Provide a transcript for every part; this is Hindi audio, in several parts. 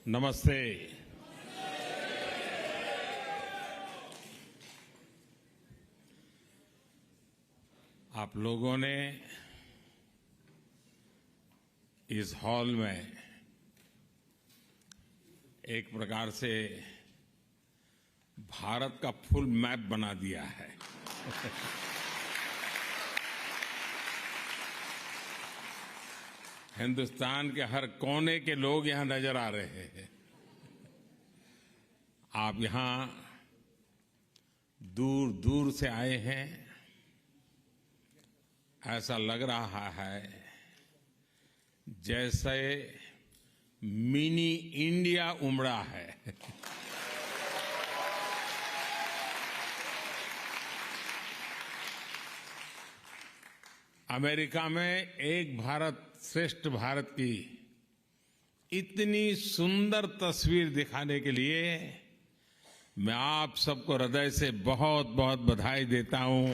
नमस्ते। आप लोगों ने इस हॉल में एक प्रकार से भारत का फुल मैप बना दिया है। हिंदुस्तान के हर कोने के लोग यहां नजर आ रहे हैं। आप यहां दूर दूर से आए हैं। ऐसा लग रहा है जैसे मिनी इंडिया उमड़ा है। अमेरिका में एक भारत श्रेष्ठ भारत की इतनी सुंदर तस्वीर दिखाने के लिए मैं आप सबको हृदय से बहुत बहुत बधाई देता हूं,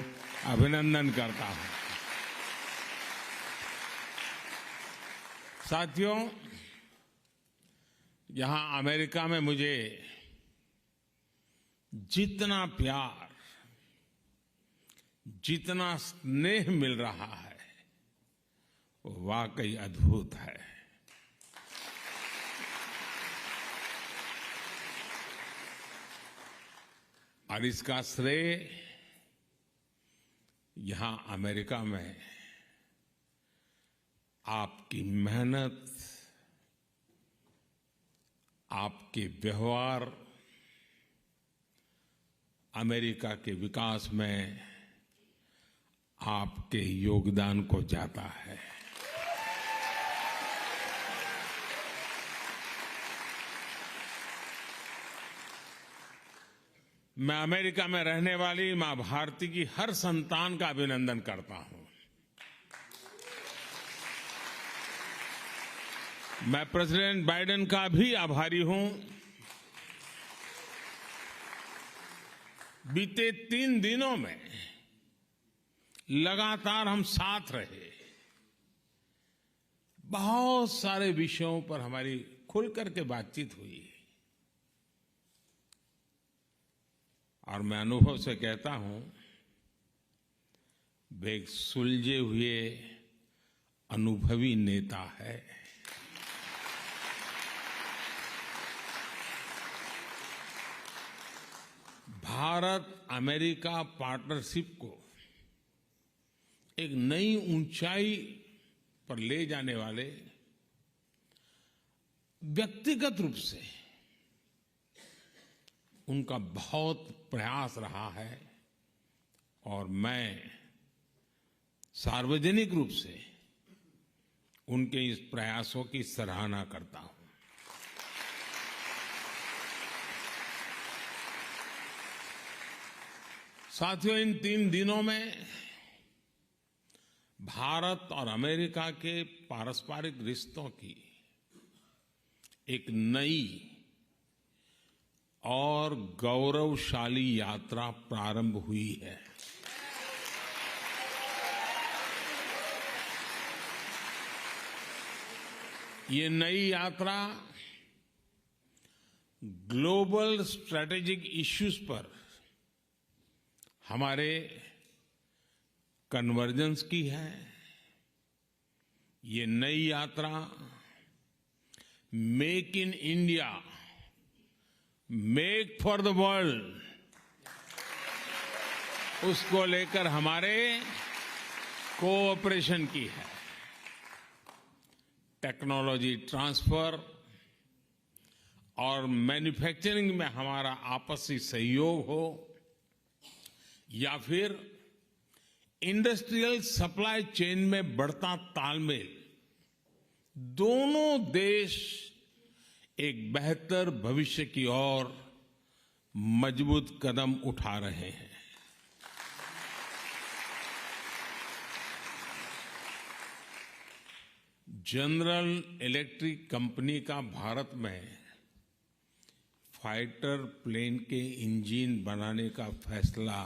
अभिनंदन करता हूं। साथियों, यहां अमेरिका में मुझे जितना प्यार, जितना स्नेह मिल रहा है वो वाकई अद्भुत है। और इसका श्रेय यहां अमेरिका में आपकी मेहनत, आपके व्यवहार, अमेरिका के विकास में आपके योगदान को जाता है। मैं अमेरिका में रहने वाली मां भारती की हर संतान का अभिनंदन करता हूं। मैं प्रेसिडेंट बाइडेन का भी आभारी हूं। बीते 3 दिनों में लगातार हम साथ रहे। बहुत सारे विषयों पर हमारी खुल करके बातचीत हुई और मैं अनुभव से कहता हूं, वे एक सुलझे हुए अनुभवी नेता है। भारत अमेरिका पार्टनरशिप को एक नई ऊंचाई पर ले जाने वाले व्यक्तिगत रूप से उनका बहुत प्रयास रहा है और मैं सार्वजनिक रूप से उनके इस प्रयासों की सराहना करता हूं। साथियों, इन 3 दिनों में भारत और अमेरिका के पारस्परिक रिश्तों की एक नई और गौरवशाली यात्रा प्रारंभ हुई है। ये नई यात्रा ग्लोबल स्ट्रैटेजिक इश्यूज पर हमारे कन्वर्जेंस की है। ये नई यात्रा make in India, make for the world, उसको लेकर हमारे कोऑपरेशन की है। टेक्नोलॉजी ट्रांसफर और मैन्युफैक्चरिंग में हमारा आपसी सहयोग हो या फिर इंडस्ट्रियल सप्लाई चेन में बढ़ता तालमेल, दोनों देश एक बेहतर भविष्य की ओर मजबूत कदम उठा रहे हैं। जनरल इलेक्ट्रिक कंपनी का भारत में फाइटर प्लेन के इंजन बनाने का फैसला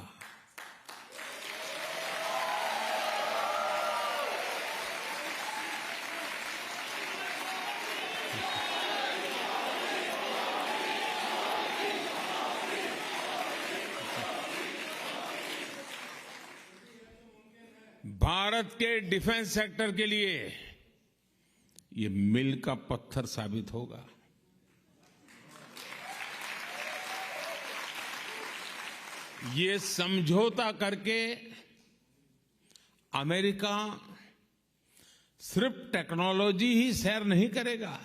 भारत के डिफेंस सेक्टर के लिए ये मील का पत्थर साबित होगा। ये समझौता करके अमेरिका सिर्फ टेक्नोलॉजी ही शेयर नहीं करेगा,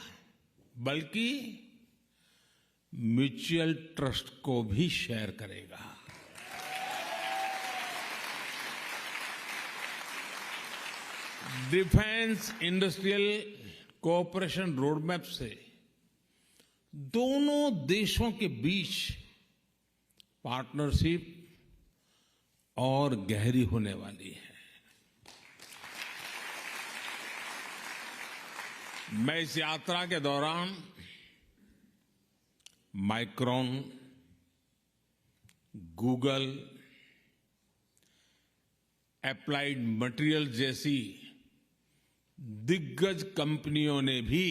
बल्कि म्यूचुअल ट्रस्ट को भी शेयर करेगा। डिफेंस इंडस्ट्रियल कोऑपरेशन रोडमैप से दोनों देशों के बीच पार्टनरशिप और गहरी होने वाली है। मैं इस यात्रा के दौरान माइक्रॉन, गूगल, एप्लाइड मटेरियल्स जैसी दिग्गज कंपनियों ने भी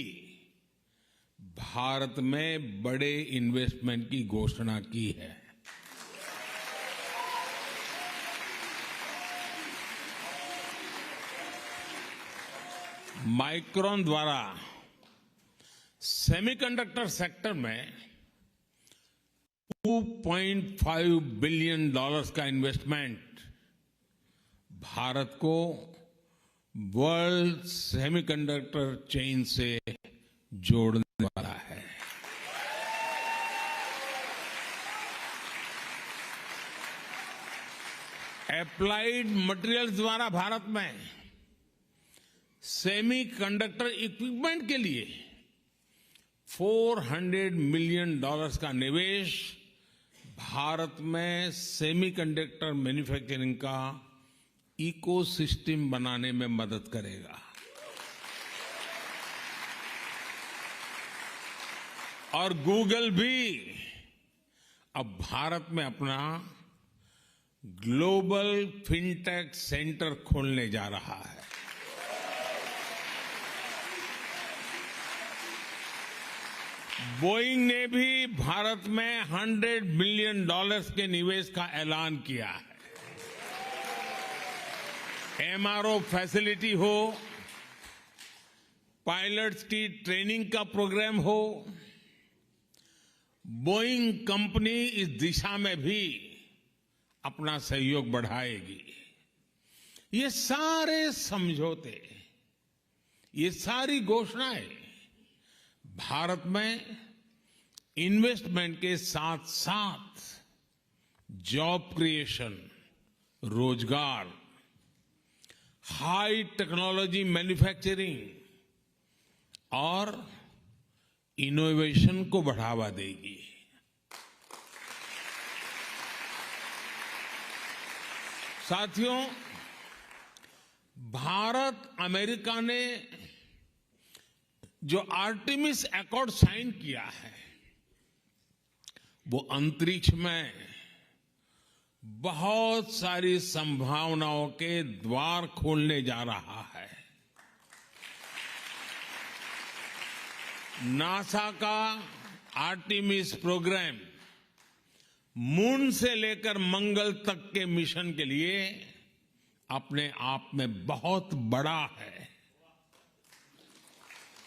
भारत में बड़े इन्वेस्टमेंट की घोषणा की है। माइक्रॉन द्वारा सेमीकंडक्टर सेक्टर में $2.5 बिलियन का इन्वेस्टमेंट भारत को वर्ल्ड सेमीकंडक्टर चेन से जोड़ने वाला है। एप्लाइड मटेरियल्स द्वारा भारत में सेमीकंडक्टर इक्विपमेंट के लिए $400 मिलियन का निवेश भारत में सेमीकंडक्टर मैन्युफैक्चरिंग का इकोसिस्टम बनाने में मदद करेगा। और गूगल भी अब भारत में अपना ग्लोबल फिनटेक सेंटर खोलने जा रहा है। बोइंग ने भी भारत में $100 मिलियन के निवेश का ऐलान किया है। एमआरओ फैसिलिटी हो, पायलट्स की ट्रेनिंग का प्रोग्राम हो, बोइंग कंपनी इस दिशा में भी अपना सहयोग बढ़ाएगी। ये सारे समझौते, ये सारी घोषणाएं भारत में इन्वेस्टमेंट के साथ साथ जॉब क्रिएशन, रोजगार, हाई टेक्नोलॉजी मैन्युफैक्चरिंग और इनोवेशन को बढ़ावा देगी। साथियों, भारत अमेरिका ने जो आर्टेमिस अकॉर्ड साइन किया है, वो अंतरिक्ष में बहुत सारी संभावनाओं के द्वार खोलने जा रहा है। नासा का आर्टेमिस प्रोग्राम मून से लेकर मंगल तक के मिशन के लिए अपने आप में बहुत बड़ा है।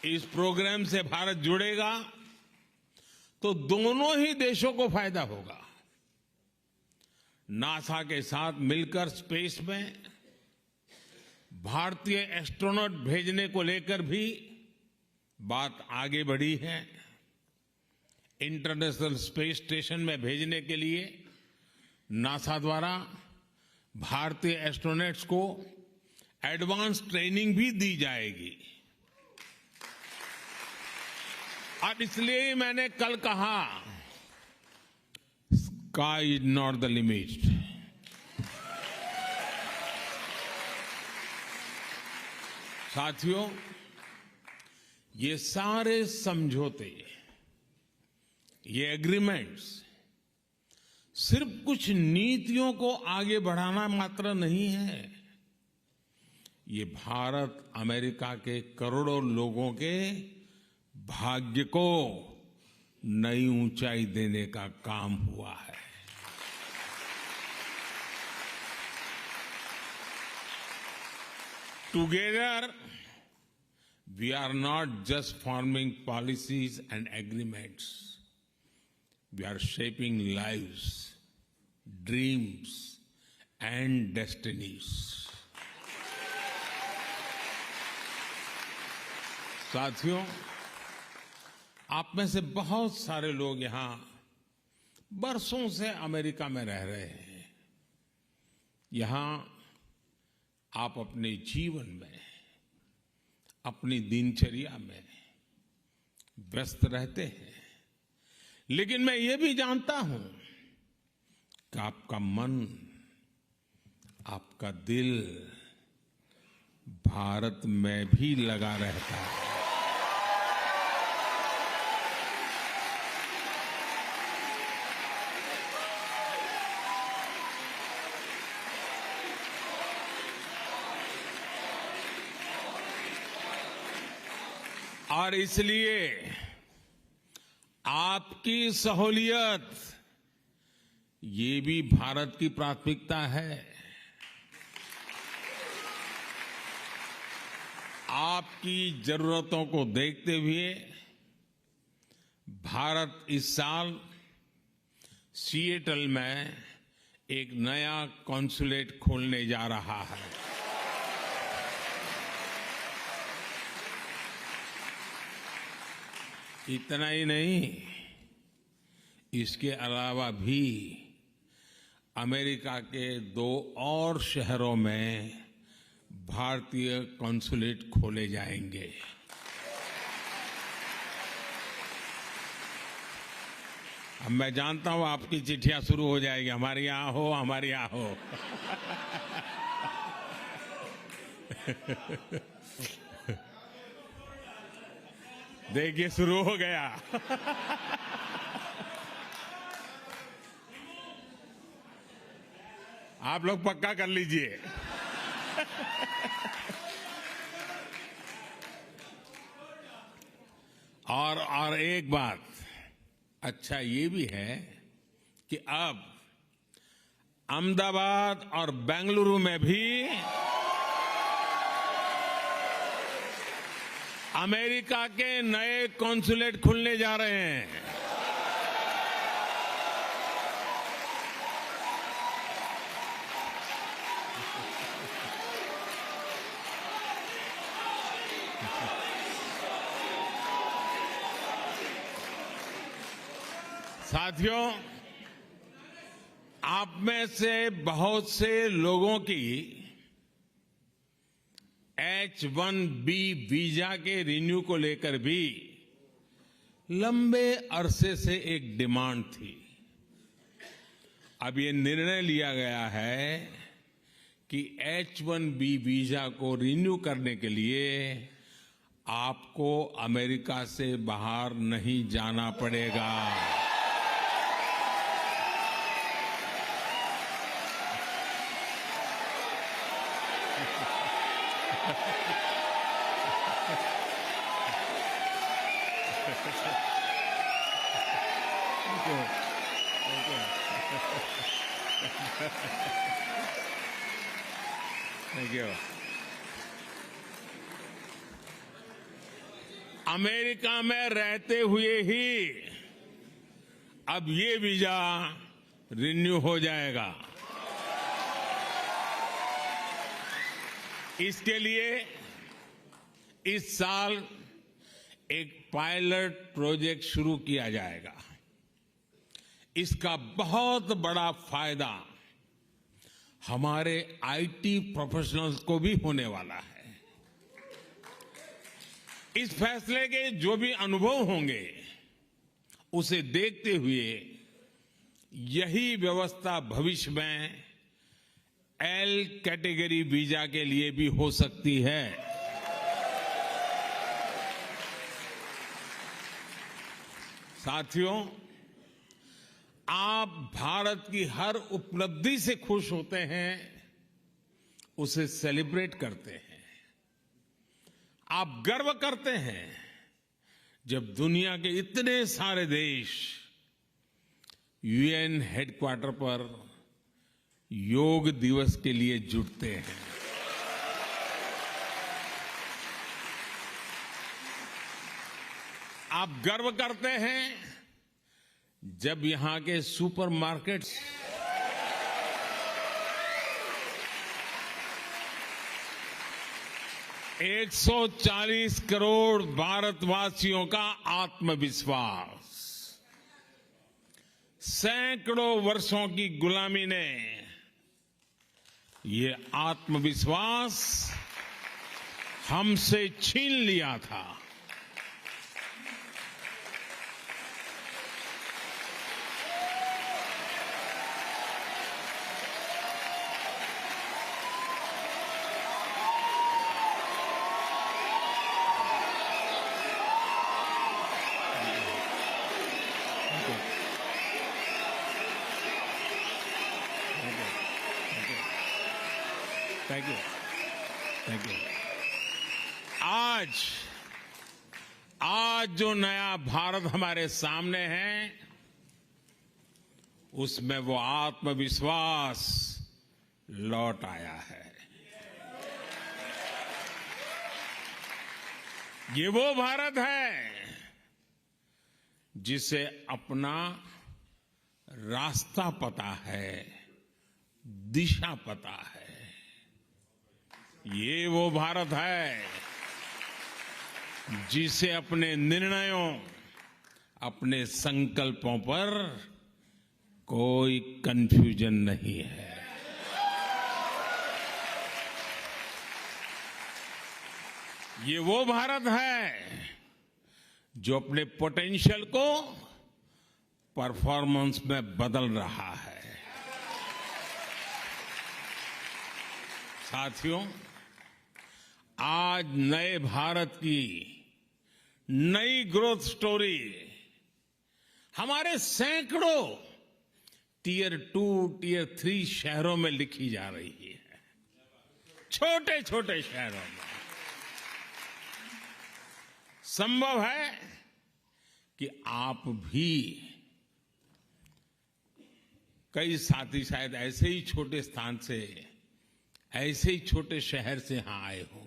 इस प्रोग्राम से भारत जुड़ेगा तो दोनों ही देशों को फायदा होगा। नासा के साथ मिलकर स्पेस में भारतीय एस्ट्रोनॉट भेजने को लेकर भी बात आगे बढ़ी है। इंटरनेशनल स्पेस स्टेशन में भेजने के लिए नासा द्वारा भारतीय एस्ट्रोनॉट्स को एडवांस ट्रेनिंग भी दी जाएगी। और इसलिए ही मैंने कल कहा, sky is not the limit. साथियों, ये सारे समझौते, ये एग्रीमेंट्स सिर्फ कुछ नीतियों को आगे बढ़ाना मात्र नहीं है। ये भारत अमेरिका के करोड़ों लोगों के भाग्य को नई ऊंचाई देने का काम हुआ है। Together, we are not just forming policies and agreements. We are shaping lives, dreams, and destinies. साथियों, आप में से बहुत सारे लोग यहां बरसों से अमेरिका में रह रहे हैं। यहां आप अपने जीवन में, अपनी दिनचर्या में व्यस्त रहते हैं, लेकिन मैं ये भी जानता हूं कि आपका मन, आपका दिल भारत में भी लगा रहता है। और इसलिए आपकी सहूलियत ये भी भारत की प्राथमिकता है। आपकी जरूरतों को देखते हुए भारत इस साल सिएटल में एक नया कॉन्सुलेट खोलने जा रहा है। इतना ही नहीं, इसके अलावा भी अमेरिका के 2 और शहरों में भारतीय कॉन्सुलेट खोले जाएंगे। अब मैं जानता हूं आपकी चिट्ठियां शुरू हो जाएगी, हमारे यहां हो, हमारे यहां हो। देखिए शुरू हो गया। आप लोग पक्का कर लीजिए। और एक बात अच्छा ये भी है कि अब अहमदाबाद और बेंगलुरु में भी अमेरिका के नए कॉन्सुलेट खुलने जा रहे हैं। साथियों, आप में से बहुत से लोगों की H-1B वीजा के रिन्यू को लेकर भी लंबे अरसे से एक डिमांड थी। अब ये निर्णय लिया गया है कि H-1B वीजा को रिन्यू करने के लिए आपको अमेरिका से बाहर नहीं जाना पड़ेगा। Thank you. अमेरिका में रहते हुए ही अब ये वीजा रिन्यू हो जाएगा। इसके लिए इस साल एक पायलट प्रोजेक्ट शुरू किया जाएगा। इसका बहुत बड़ा फायदा हमारे आईटी प्रोफेशनल्स को भी होने वाला है। इस फैसले के जो भी अनुभव होंगे उसे देखते हुए यही व्यवस्था भविष्य में एल कैटेगरी वीजा के लिए भी हो सकती है। साथियों, आप भारत की हर उपलब्धि से खुश होते हैं, उसे सेलिब्रेट करते हैं। आप गर्व करते हैं जब दुनिया के इतने सारे देश यूएन हेडक्वार्टर पर योग दिवस के लिए जुटते हैं। आप गर्व करते हैं जब यहां के सुपरमार्केट्स 140 करोड़ भारतवासियों का आत्मविश्वास, सैकड़ों वर्षों की गुलामी ने ये आत्मविश्वास हमसे छीन लिया था। Thank you, thank you. आज जो नया भारत हमारे सामने है, उसमें वो आत्मविश्वास लौट आया है। ये वो भारत है जिसे अपना रास्ता पता है, दिशा पता है। ये वो भारत है जिसे अपने निर्णयों, अपने संकल्पों पर कोई कंफ्यूजन नहीं है। ये वो भारत है जो अपने पोटेंशियल को परफॉर्मेंस में बदल रहा है। साथियों, आज नए भारत की नई ग्रोथ स्टोरी हमारे सैकड़ों टियर 2, टियर 3 शहरों में लिखी जा रही है। छोटे छोटे शहरों में संभव है कि आप भी, कई साथी शायद ऐसे ही छोटे स्थान से, ऐसे ही छोटे शहर से यहां आए होंगे।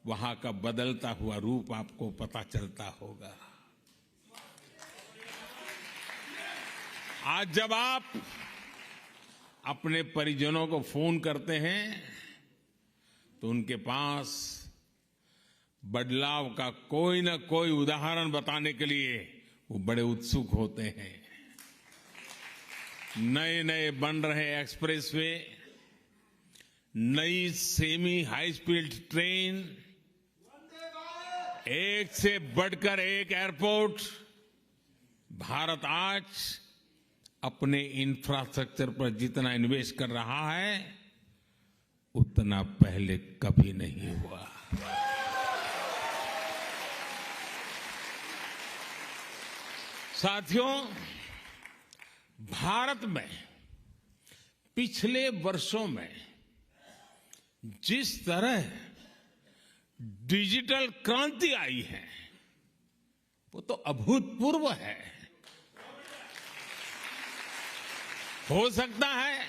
वहां का बदलता हुआ रूप आपको पता चलता होगा। आज जब आप अपने परिजनों को फोन करते हैं तो उनके पास बदलाव का कोई न कोई उदाहरण बताने के लिए वो बड़े उत्सुक होते हैं। नए नए बन रहे एक्सप्रेसवे, नई सेमी हाई स्पीड ट्रेन, एक से बढ़कर एक एयरपोर्ट। भारत आज अपने इंफ्रास्ट्रक्चर पर जितना इन्वेस्ट कर रहा है उतना पहले कभी नहीं हुआ। साथियों, भारत में पिछले वर्षों में जिस तरह डिजिटल क्रांति आई है वो तो अभूतपूर्व है। हो सकता है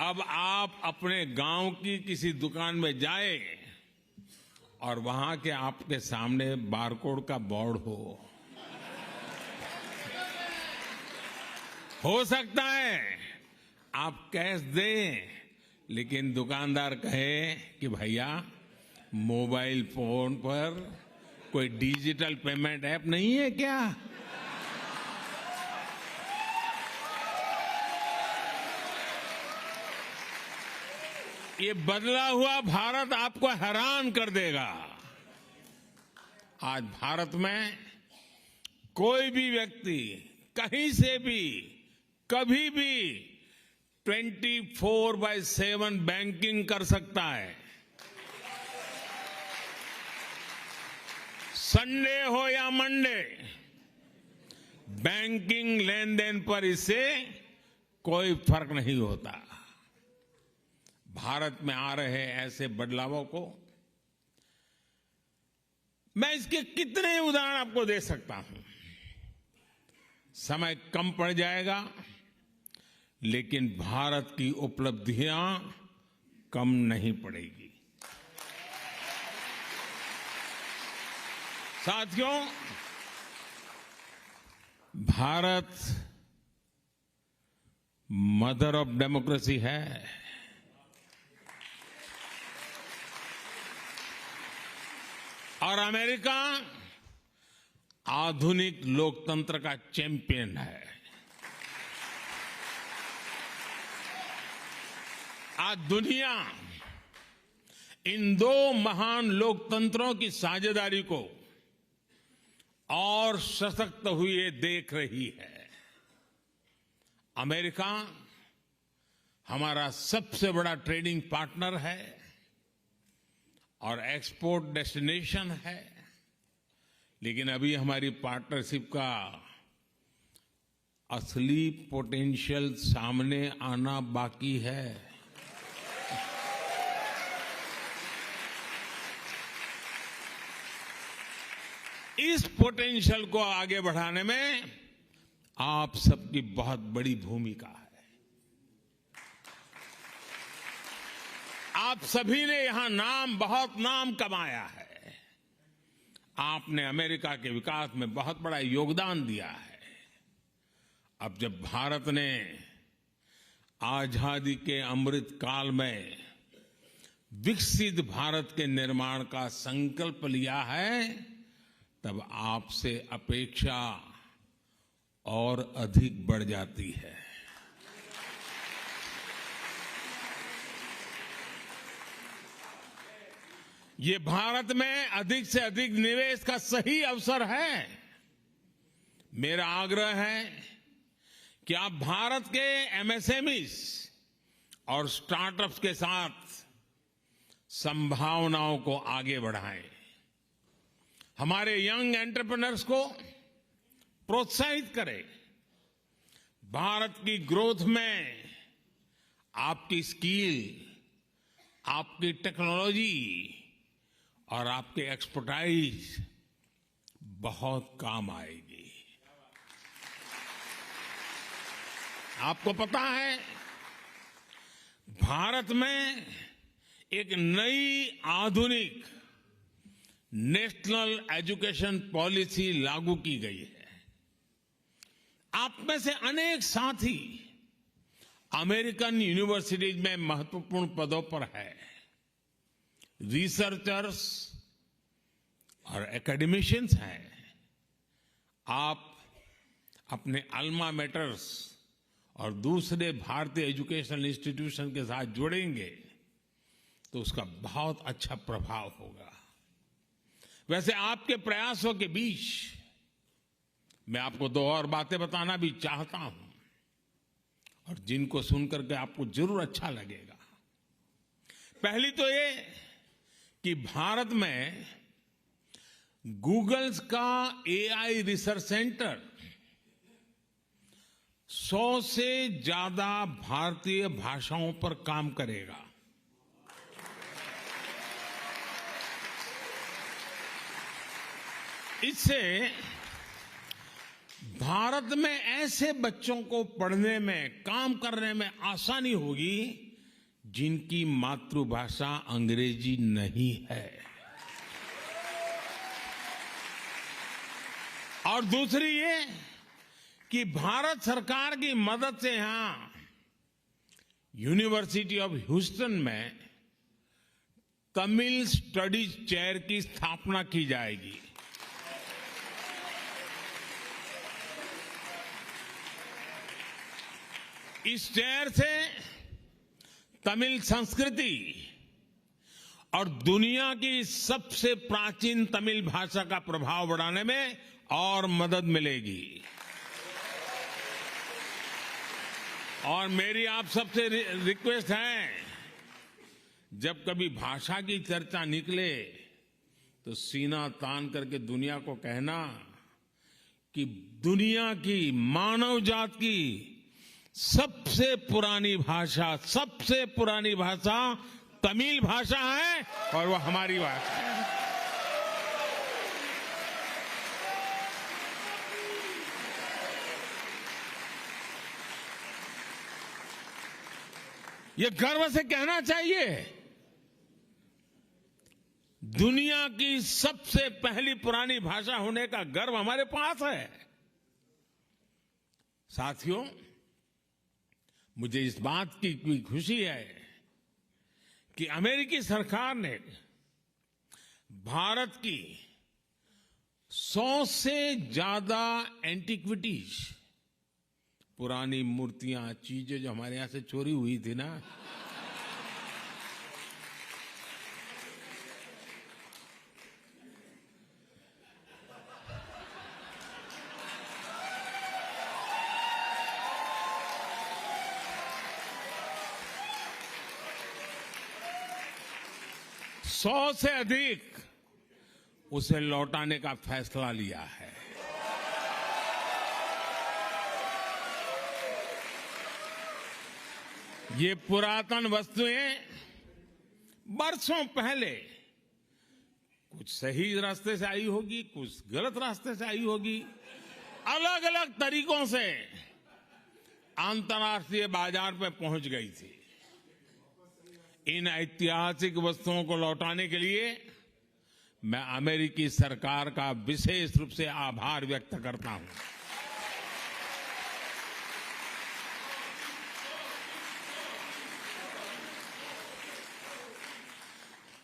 अब आप अपने गांव की किसी दुकान में जाए और वहां के आपके सामने बारकोड का बोर्ड हो सकता है आप कैश दें, लेकिन दुकानदार कहे कि भैया मोबाइल फोन पर कोई डिजिटल पेमेंट ऐप नहीं है क्या? ये बदला हुआ भारत आपको हैरान कर देगा। आज भारत में कोई भी व्यक्ति कहीं से भी कभी भी 24/7 बैंकिंग कर सकता है। संडे हो या मंडे, बैंकिंग लेन देन पर इससे कोई फर्क नहीं होता। भारत में आ रहे ऐसे बदलावों को मैं इसके कितने उदाहरण आपको दे सकता हूं। समय कम पड़ जाएगा, लेकिन भारत की उपलब्धियां कम नहीं पड़ेगी। साथियों, भारत मदर ऑफ डेमोक्रेसी है। और अमेरिका आधुनिक लोकतंत्र का चैंपियन है। आज दुनिया इन दो महान लोकतंत्रों की साझेदारी को और सशक्त हुए देख रही है। अमेरिका हमारा सबसे बड़ा ट्रेडिंग पार्टनर है और एक्सपोर्ट डेस्टिनेशन है, लेकिन अभी हमारी पार्टनरशिप का असली पोटेंशियल सामने आना बाकी है। इस पोटेंशियल को आगे बढ़ाने में आप सबकी बहुत बड़ी भूमिका है। आप सभी ने यहां बहुत नाम कमाया है। आपने अमेरिका के विकास में बहुत बड़ा योगदान दिया है। अब जब भारत ने आजादी के अमृत काल में विकसित भारत के निर्माण का संकल्प लिया है, तब आपसे अपेक्षा और अधिक बढ़ जाती है। ये भारत में अधिक से अधिक निवेश का सही अवसर है। मेरा आग्रह है कि आप भारत के एमएसएमईज और स्टार्टअप्स के साथ संभावनाओं को आगे बढ़ाएं। हमारे यंग एंटरप्रेन्योर्स को प्रोत्साहित करें। भारत की ग्रोथ में आपकी स्किल, आपकी टेक्नोलॉजी और आपके एक्सपर्टाइज बहुत काम आएगी। आपको पता है, भारत में एक नई आधुनिक नेशनल एजुकेशन पॉलिसी लागू की गई है। आप में से अनेक साथी अमेरिकन यूनिवर्सिटीज में महत्वपूर्ण पदों पर है। रिसर्चर्स और एकेडमिशियंस हैं। आप अपने अल्मा मैटर्स और दूसरे भारतीय एजुकेशनल इंस्टीट्यूशन के साथ जुड़ेंगे तो उसका बहुत अच्छा प्रभाव होगा। वैसे आपके प्रयासों के बीच मैं आपको दो और बातें बताना भी चाहता हूं, और जिनको सुनकर के आपको जरूर अच्छा लगेगा। पहली तो ये कि भारत में गूगल्स का एआई रिसर्च सेंटर 100 से ज्यादा भारतीय भाषाओं पर काम करेगा। इससे भारत में ऐसे बच्चों को पढ़ने में, काम करने में आसानी होगी जिनकी मातृभाषा अंग्रेजी नहीं है। और दूसरी ये कि भारत सरकार की मदद से यहां यूनिवर्सिटी ऑफ ह्यूस्टन में तमिल स्टडीज चेयर की स्थापना की जाएगी। इस चेयर से तमिल संस्कृति और दुनिया की सबसे प्राचीन तमिल भाषा का प्रभाव बढ़ाने में और मदद मिलेगी। और मेरी आप सबसे रिक्वेस्ट है, जब कभी भाषा की चर्चा निकले तो सीना तान करके दुनिया को कहना कि दुनिया की, मानव जात की सबसे पुरानी भाषा तमिल भाषा है और वो हमारी भाषा है। ये गर्व से कहना चाहिए। दुनिया की सबसे पहली पुरानी भाषा होने का गर्व हमारे पास है। साथियों, मुझे इस बात की भी खुशी है कि अमेरिकी सरकार ने भारत की 100 से ज्यादा एंटीक्विटीज, पुरानी मूर्तियां, चीजें जो हमारे यहां से चोरी हुई थी ना, सौ से अधिक उसे लौटाने का फैसला लिया है। ये पुरातन वस्तुएं बरसों पहले कुछ सही रास्ते से आई होगी, कुछ गलत रास्ते से आई होगी, अलग अलग तरीकों से अंतर्राष्ट्रीय बाजार में पहुंच गई थी। इन ऐतिहासिक वस्तुओं को लौटाने के लिए मैं अमेरिकी सरकार का विशेष रूप से आभार व्यक्त करता हूं।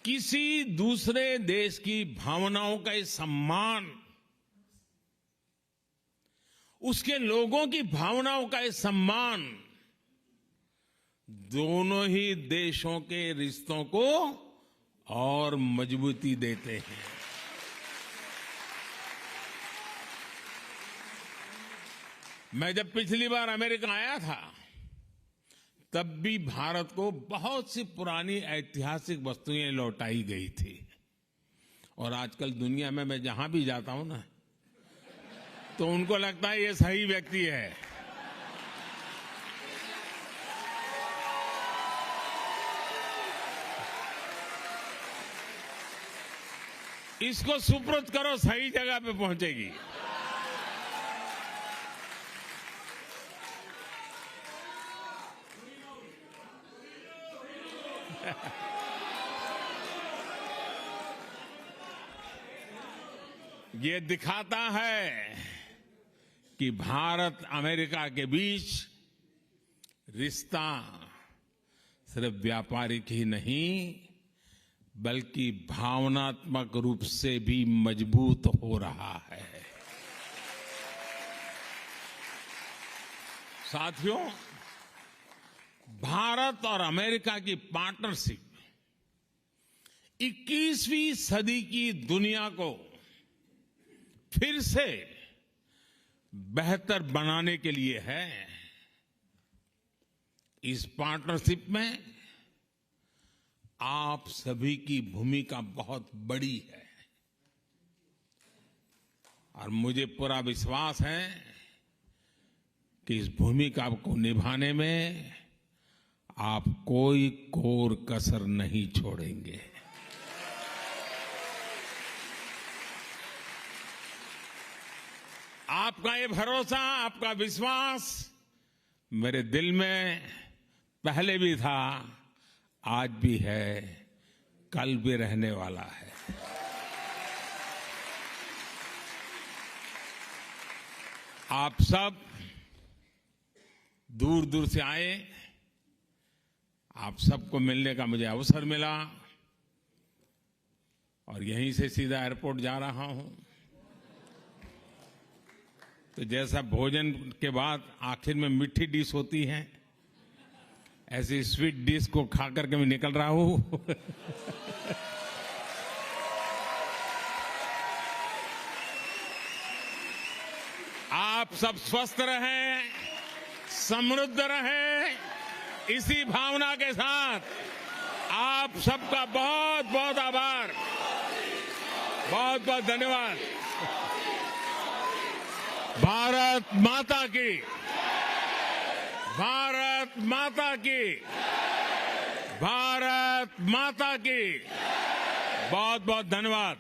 किसी दूसरे देश की भावनाओं का सम्मान, उसके लोगों की भावनाओं का सम्मान दोनों ही देशों के रिश्तों को और मजबूती देते हैं। मैं जब पिछली बार अमेरिका आया था, तब भी भारत को बहुत सी पुरानी ऐतिहासिक वस्तुएं लौटाई गई थी। और आजकल दुनिया में मैं जहां भी जाता हूं ना, तो उनको लगता है ये सही व्यक्ति है। इसको सुपुर्द करो, सही जगह पे पहुंचेगी। ये दिखाता है कि भारत अमेरिका के बीच रिश्ता सिर्फ व्यापारिक ही नहीं, बल्कि भावनात्मक रूप से भी मजबूत हो रहा है। साथियों, भारत और अमेरिका की पार्टनरशिप 21वीं सदी की दुनिया को फिर से बेहतर बनाने के लिए है। इस पार्टनरशिप में आप सभी की भूमिका बहुत बड़ी है और मुझे पूरा विश्वास है कि इस भूमिका को निभाने में आप कोई कोर कसर नहीं छोड़ेंगे। आपका ये भरोसा, आपका विश्वास मेरे दिल में पहले भी था, आज भी है, कल भी रहने वाला है। आप सब दूर दूर से आए, आप सबको मिलने का मुझे अवसर मिला और यहीं से सीधा एयरपोर्ट जा रहा हूं। तो जैसा भोजन के बाद आखिर में मीठी डिश होती है, ऐसी स्वीट डिश को खा करके मैं निकल रहा हूं। आप सब स्वस्थ रहें, समृद्ध रहें, इसी भावना के साथ आप सबका बहुत बहुत आभार, बहुत बहुत धन्यवाद। भारत माता की, भारत माता की, भारत माता की, बहुत बहुत धन्यवाद।